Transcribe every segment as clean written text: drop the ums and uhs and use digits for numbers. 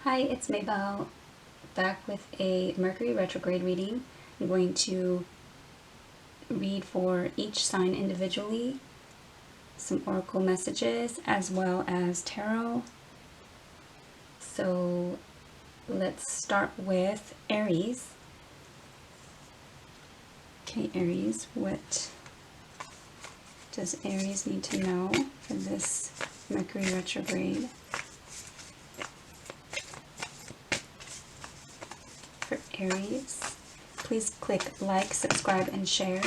Hi, it's Maybelle, back with a Mercury Retrograde reading. I'm going to read for each sign individually, some oracle messages, as well as tarot. So let's start with Aries. Okay, Aries, what does Aries need to know for this Mercury Retrograde? For Aries, please click like, subscribe, and share.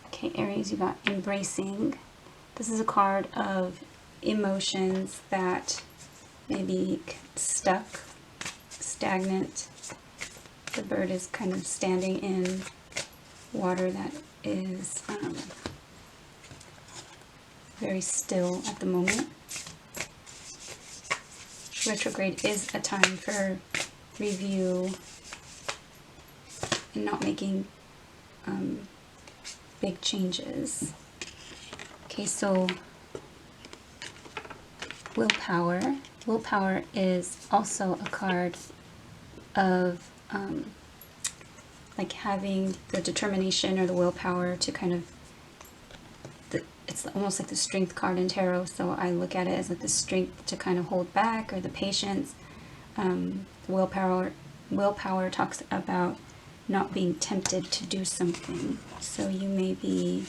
Okay, Aries, you got embracing. This is a card of emotions that may be stuck, stagnant. The bird is kind of standing in water that is very still at the moment. Retrograde is a time for review and not making big changes. Okay, so willpower. Willpower is also a card of like having the determination or the willpower to kind of, it's almost like the strength card in tarot, so I look at it as like the strength to kind of hold back, or the patience. Willpower talks about not being tempted to do something. So you may be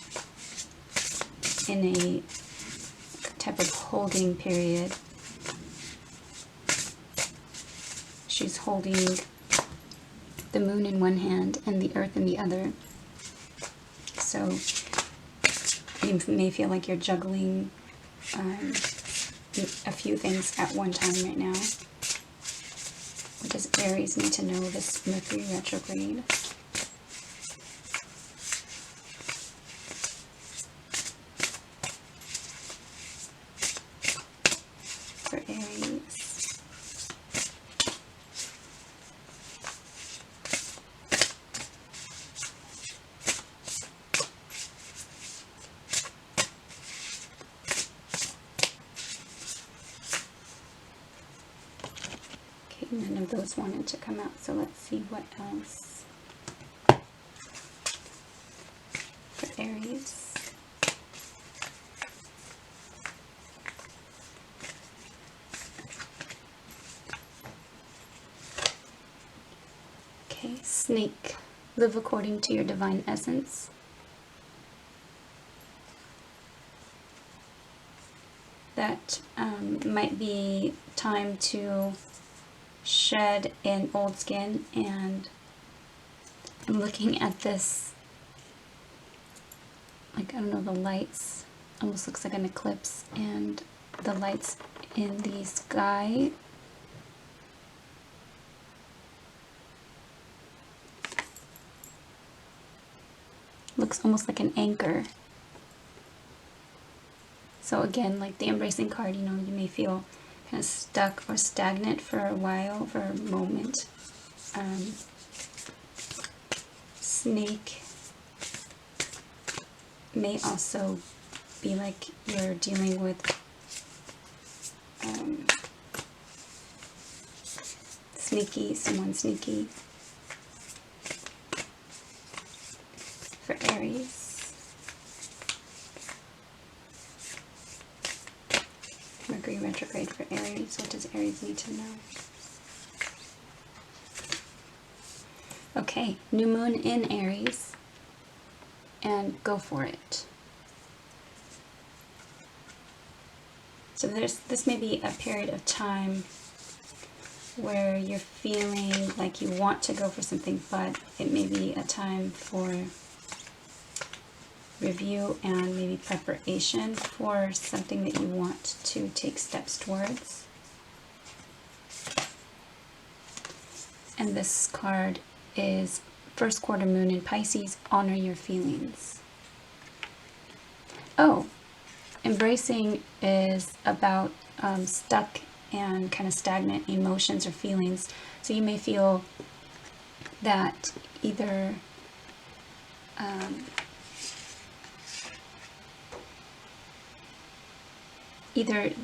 in a type of holding period. She's holding the moon in one hand and the earth in the other. So you may feel like you're juggling a few things at one time right now. What does Aries need to know this Mercury retrograde? For Aries. None of those wanted to come out, so let's see what else for Aries. Okay, snake. Live according to your divine essence. That might be time to shed an old skin, and I'm looking at this, like, I don't know, the lights, almost looks like an eclipse, and the lights in the sky looks almost like an anchor. So again, like the embracing card, you know, you may feel kind of stuck or stagnant for a while, for a moment. Snake may also be like you're dealing with someone sneaky. For Aries. Mercury retrograde for Aries. What does Aries need to know? Okay, new moon in Aries, and go for it. So this may be a period of time where you're feeling like you want to go for something, but it may be a time for review and maybe preparation for something that you want to take steps towards. And this card is first quarter moon in Pisces. Honor your feelings. Oh, embracing is about stuck and kind of stagnant emotions or feelings. So you may feel that either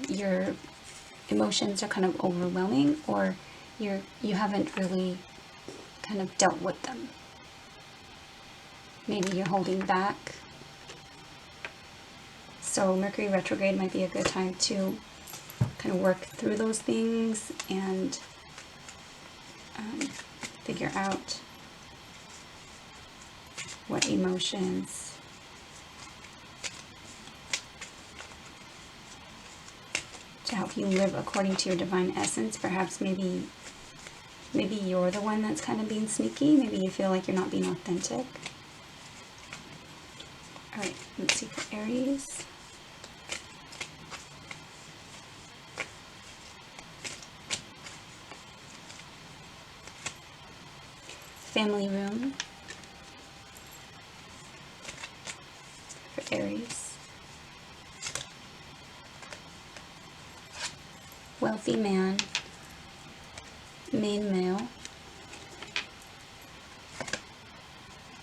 you're emotions are kind of overwhelming, or you haven't really kind of dealt with them. Maybe you're holding back. So Mercury retrograde might be a good time to kind of work through those things and figure out what emotions to help you live according to your divine essence. Perhaps maybe you're the one that's kind of being sneaky. Maybe you feel like you're not being authentic. All right, let's see for Aries. Family room for Aries. Wealthy man, main male,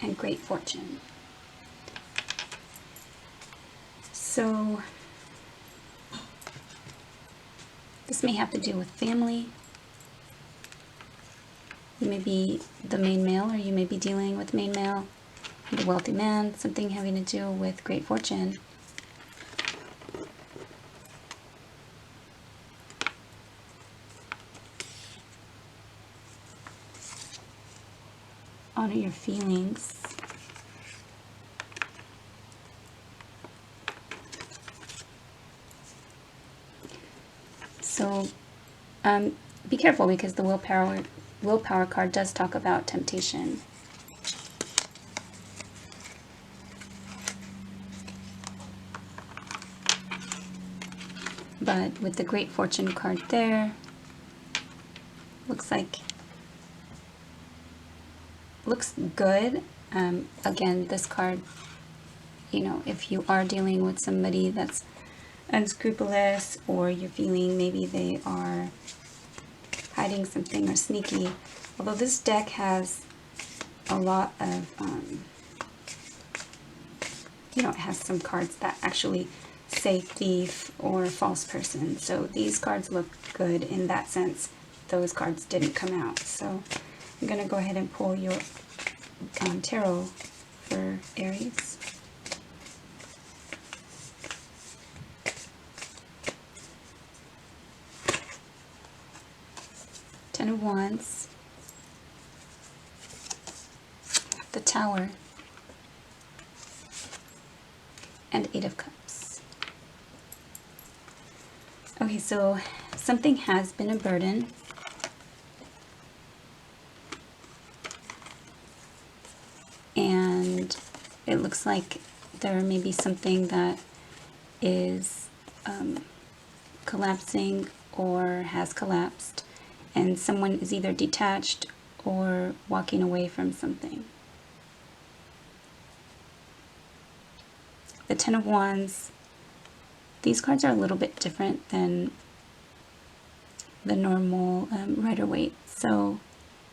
and great fortune. So this may have to do with family. You may be the main male, or you may be dealing with main male, the wealthy man, something having to do with great fortune. Honor your feelings. So be careful, because the willpower card does talk about temptation. But with the great fortune card there, looks good. Again, this card, you know, if you are dealing with somebody that's unscrupulous, or you're feeling maybe they are hiding something or sneaky, although this deck has a lot of, you know, it has some cards that actually say thief or false person. So these cards look good in that sense. Those cards didn't come out. So I'm going to go ahead and pull your tarot for Aries. Ten of Wands, the Tower, and Eight of Cups. Okay, so something has been a burden. And it looks like there may be something that is collapsing or has collapsed, and someone is either detached or walking away from something. The Ten of Wands, these cards are a little bit different than the normal Rider-Waite. So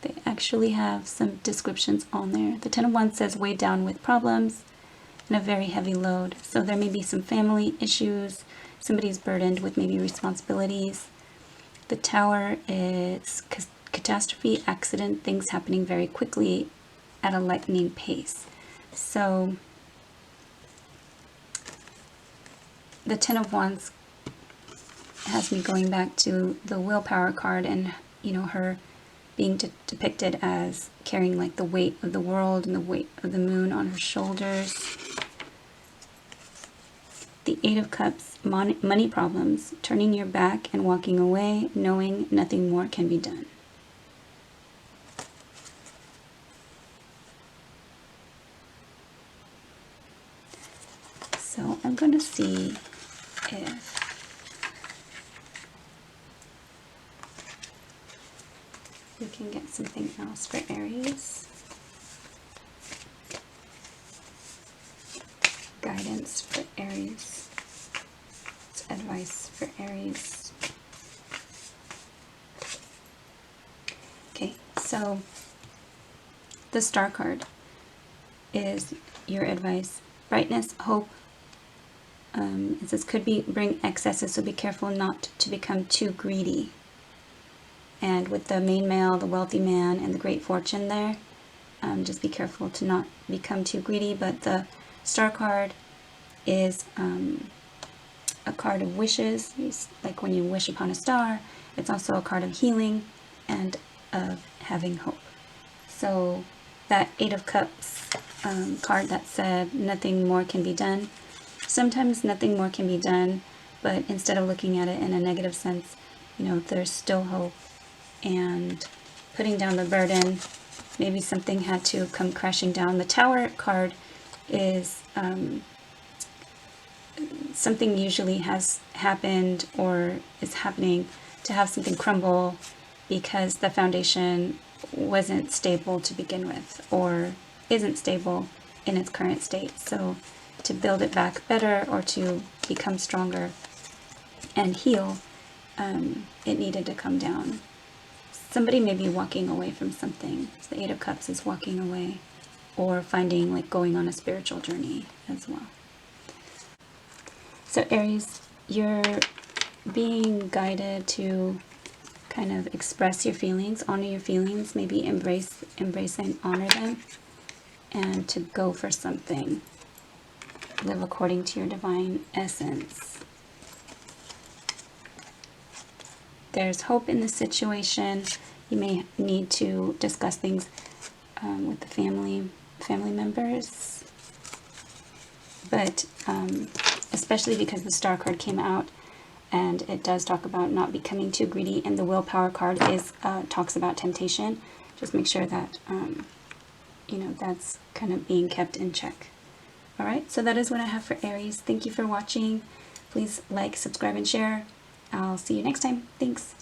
they actually have some descriptions on there. The Ten of Wands says weighed down with problems and a very heavy load. So there may be some family issues. Somebody's burdened with maybe responsibilities. The Tower is catastrophe, accident, things happening very quickly at a lightning pace. So the Ten of Wands has me going back to the willpower card, and, you know, her being depicted as carrying like the weight of the world and the weight of the moon on her shoulders. The Eight of Cups, money problems, turning your back and walking away, knowing nothing more can be done. So I'm going to see if we can get something else for Aries. Guidance for Aries. It's advice for Aries. Okay, so the Star card is your advice. Brightness, hope, It says could bring excesses, so be careful not to become too greedy. And with the main male, the wealthy man, and the great fortune there, just be careful to not become too greedy. But the star card is a card of wishes. It's like when you wish upon a star. It's also a card of healing and of having hope. So that Eight of Cups card that said nothing more can be done. Sometimes nothing more can be done, but instead of looking at it in a negative sense, you know, there's still hope, and putting down the burden, maybe something had to come crashing down. The Tower card is something usually has happened or is happening to have something crumble because the foundation wasn't stable to begin with, or isn't stable in its current state. So to build it back better, or to become stronger and heal, it needed to come down. Somebody may be walking away from something. So the Eight of Cups is walking away, or finding, like, going on a spiritual journey as well. So Aries, you're being guided to kind of express your feelings, honor your feelings, maybe embrace and honor them, and to go for something. Live according to your divine essence. There's hope in the situation. You may need to discuss things with the family members, but especially because the Star card came out, and it does talk about not becoming too greedy, and the Willpower card is talks about temptation. Just make sure that you know, that's kind of being kept in check. All right, so that is what I have for Aries. Thank you for watching. Please like, subscribe, and share. I'll see you next time. Thanks.